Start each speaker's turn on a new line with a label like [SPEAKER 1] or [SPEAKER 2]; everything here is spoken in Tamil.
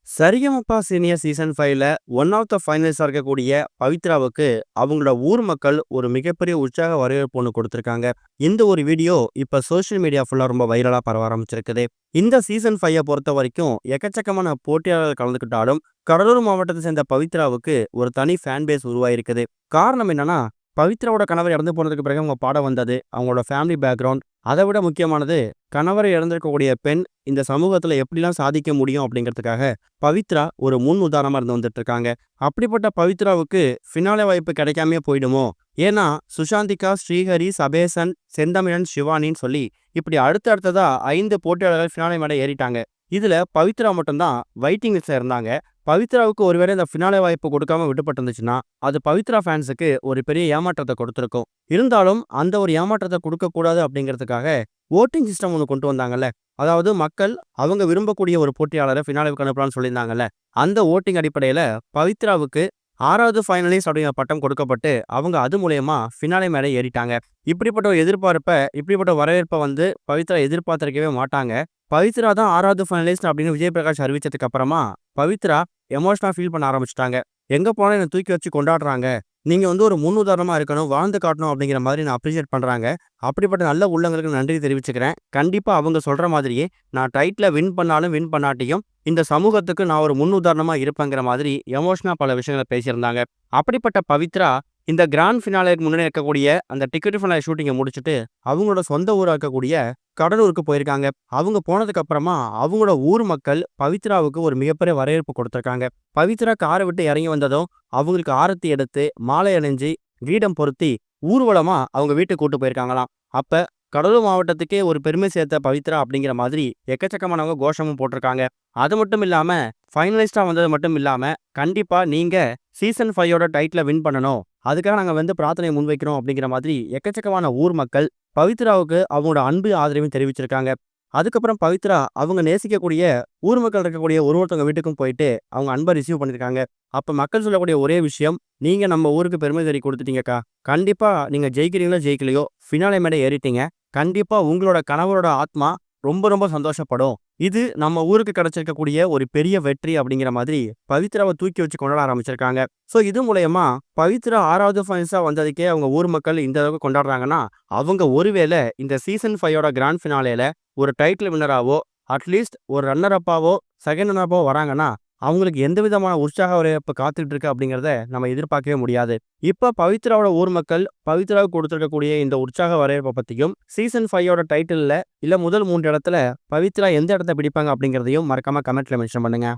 [SPEAKER 1] சரிகமபா சீனியர் சீசன் 5ல ஒன் ஆஃப் த ஃபைனலிஸ்டா இருக்கக்கூடிய பவித்ராவுக்கு அவங்களோட ஊர் மக்கள் ஒரு மிகப்பெரிய உற்சாக வரவேற்பு ஒன்று கொடுத்துருக்காங்க. இந்த ஒரு வீடியோ இப்போ சோஷியல் மீடியா ஃபுல்லாக ரொம்ப வைரலாக பரவ ஆரம்பிச்சிருக்குது. இந்த சீசன் 5 பொறுத்த வரைக்கும் எக்கச்சக்கமான போட்டியாளர்கள் கலந்துக்கிட்டாலும் கடலூர் மாவட்டத்தை சேர்ந்த பவித்ராவுக்கு ஒரு தனி ஃபேன் பேஸ் உருவாயிருக்குது. காரணம் என்னன்னா, பவித்ராவோட கணவர் இறந்து போனதுக்கு பிறகு அவங்க பாடம் வந்தது, அவங்களோட ஃபேமிலி பேக்ரவுண்ட். அதை விட முக்கியமானது, கணவரை இழந்திருக்கக்கூடிய பெண் இந்த சமூகத்துல எப்படிலாம் சாதிக்க முடியும் அப்படிங்கிறதுக்காக பவித்ரா ஒரு முன் உதாரணமா இருந்து வந்துட்டு இருக்காங்க. அப்படிப்பட்ட பவித்ராவுக்கு ஃபினாலே வாய்ப்பு கிடைக்காமே போயிடுமோ? ஏன்னா சுஷாந்திகா, ஸ்ரீஹரி, சபேசன், செந்தமிழன், சிவானின்னு சொல்லி இப்படி அடுத்தடுத்ததா 5 போட்டியாளர்கள் ஃபினாலே மேடை ஏறிட்டாங்க. இதுல பவித்ரா மட்டும்தான் வெயிட்டிங் லிஸ்ட்ல இருந்தாங்க. பவித்ராவுக்கு ஒருவேளை இந்த ஃபினாலே வாய்ப்பு கொடுக்காம விட்டுப்பட்டிருந்துச்சுன்னா அது பவித்ரா ஃபேன்ஸுக்கு ஒரு பெரிய ஏமாற்றத்தை கொடுத்துருக்கும். இருந்தாலும் அந்த ஒரு ஏமாற்றத்தை கொடுக்கக்கூடாது அப்படிங்கிறதுக்காக ஓட்டிங் சிஸ்டம் ஒன்று கொண்டு வந்தாங்கல்ல. அதாவது மக்கள் அவங்க விரும்பக்கூடிய ஒரு போட்டியாளரை ஃபினாலேவுக்கு அனுப்பலாம்னு சொல்லியிருந்தாங்கல்ல. அந்த ஓட்டிங் அடிப்படையில் பவித்ராவுக்கு 6வது ஃபைனலிஸ்ட் அப்படிங்கிற பட்டம் கொடுக்கப்பட்டு அவங்க அது மூலயமா ஃபினாலே மேலே ஏறிட்டாங்க. இப்படிப்பட்ட ஒரு இப்படிப்பட்ட வரவேற்பை பவித்ரா எதிர்பார்த்திருக்கவே மாட்டாங்க. பவித்ரா தான் 6வது ஃபைனலிஸ்ட் அப்படின்னு விஜய் பிரகாஷ் அறிவிச்சதுக்கு அப்புறமா பவித்ரா எமோஷனா ஃபீல் பண்ண ஆரம்பிச்சிட்டாங்க. எங்க போனா என்னை தூக்கி வச்சு கொண்டாடுறாங்க, நீங்க ஒரு முன் உதாரணமா இருக்கணும், வாழ்ந்து காட்டணும் அப்படிங்கிற மாதிரி நான் அப்ரிஷியேட் பண்றாங்க. அப்படிப்பட்ட நல்ல உள்ளங்களுக்கு நன்றி தெரிவிச்சுக்கிறேன். கண்டிப்பா அவங்க சொல்ற மாதிரியே நான் டைட்டில் வின் பண்ணாலும் வின் பண்ணாட்டியும் இந்த சமூகத்துக்கு நான் ஒரு முன் உதாரணமா இருப்பேங்கிற மாதிரி எமோஷனா பல விஷயங்களை பேசியிருந்தாங்க. அப்படிப்பட்ட பவித்ரா இந்த கிராண்ட் ஃபினாலேக்கு முன்னாடி இருக்கக்கூடிய அந்த டிக்கெட் ஃபினாலே ஷூட்டிங்கை முடிச்சுட்டு அவங்களோட சொந்த ஊராக இருக்கக்கூடிய கடலூருக்கு போயிருக்காங்க. அவங்க போனதுக்கு அப்புறமா அவங்களோட ஊர் மக்கள் பவித்ராவுக்கு ஒரு மிகப்பெரிய வரவேற்பு கொடுத்துருக்காங்க. பவித்ரா காரை விட்டு இறங்கி வந்ததும் அவங்களுக்கு ஆரத்தி எடுத்து மாலை அணிஞ்சு கிரீடம் பொருத்தி ஊர்வலமா அவங்க வீட்டுக்கு கூட்டு போயிருக்காங்களாம். அப்ப கடலூர் மாவட்டத்துக்கே ஒரு பெருமை சேர்த்த பவித்ரா அப்படிங்கிற மாதிரி எக்கச்சக்கமானவங்க கோஷமும் போட்டிருக்காங்க. அது மட்டும் இல்லாம ஃபைனலிஸ்டா வந்தது மட்டும் இல்லாம கண்டிப்பா நீங்க சீசன் 5யோட டைட்டில வின் பண்ணணும், அதுக்காக நாங்க பிரார்த்தனை முன்வைக்கிறோம் அப்படிங்கிற மாதிரி எக்கச்சக்கமான ஊர் மக்கள் பவித்ராவுக்கு அவங்களோட அன்பு ஆதரவையும் தெரிவிச்சிருக்காங்க. அதுக்கப்புறம் பவித்ரா அவங்க நேசிக்கக்கூடிய ஊர் மக்கள் இருக்கக்கூடிய ஒருத்தவங்க வீட்டுக்கும் போயிட்டு அவங்க அன்பை ரிசீவ் பண்ணியிருக்காங்க. அப்ப மக்கள் சொல்லக்கூடிய ஒரே விஷயம், நீங்க நம்ம ஊருக்கு பெருமை தேடி கொடுத்துட்டீங்கக்கா, கண்டிப்பா நீங்க ஜெயிக்கிறீங்களோ ஜெயிக்கலையோ ஃபினாலே மேடை ஏறிட்டீங்க, கண்டிப்பா உங்களோட கணவரோட ஆத்மா ரொம்ப ரொம்ப சந்தோஷப்படும், இது நம்ம ஊருக்கு கிடைச்சிருக்கக்கூடிய ஒரு பெரிய வெற்றி அப்படிங்கிற மாதிரி பவித்ராவை தூக்கி வச்சு கொண்டாட ஆரம்பிச்சிருக்காங்க. ஸோ இது மூலயமா பவித்ரா 6வது ஃபைனல்ஸா வந்ததுக்கே அவங்க ஊர் மக்கள் இந்த அளவுக்கு கொண்டாடுறாங்கன்னா, அவங்க ஒருவேளை இந்த சீசன் 5யோட கிராண்ட் ஃபினாலேல ஒரு டைட்டில் வின்னராவோ அட்லீஸ்ட் ஒரு ரன்னர் அப்பாவோ செகண்ட் ரன்னர் அப்பாவோ வராங்கன்னா அவங்களுக்கு எந்த விதமான உற்சாக வரவேற்பு காத்துட்டு இருக்கு அப்படிங்கிறத நம்ம எதிர்பார்க்கவே முடியாது. இப்ப பவித்ராவோட ஊர் மக்கள் பவித்ராவுக்கு கொடுத்துருக்கக்கூடிய இந்த உற்சாக வரவேற்பை பத்தியும் சீசன் 5யோட டைட்டில்ல இல்ல முதல் 3 இடத்துல பவித்ரா எந்த இடத்த பிடிப்பாங்க அப்படிங்கிறதையும் மறக்காம கமெண்ட்ல மென்ஷன் பண்ணுங்க.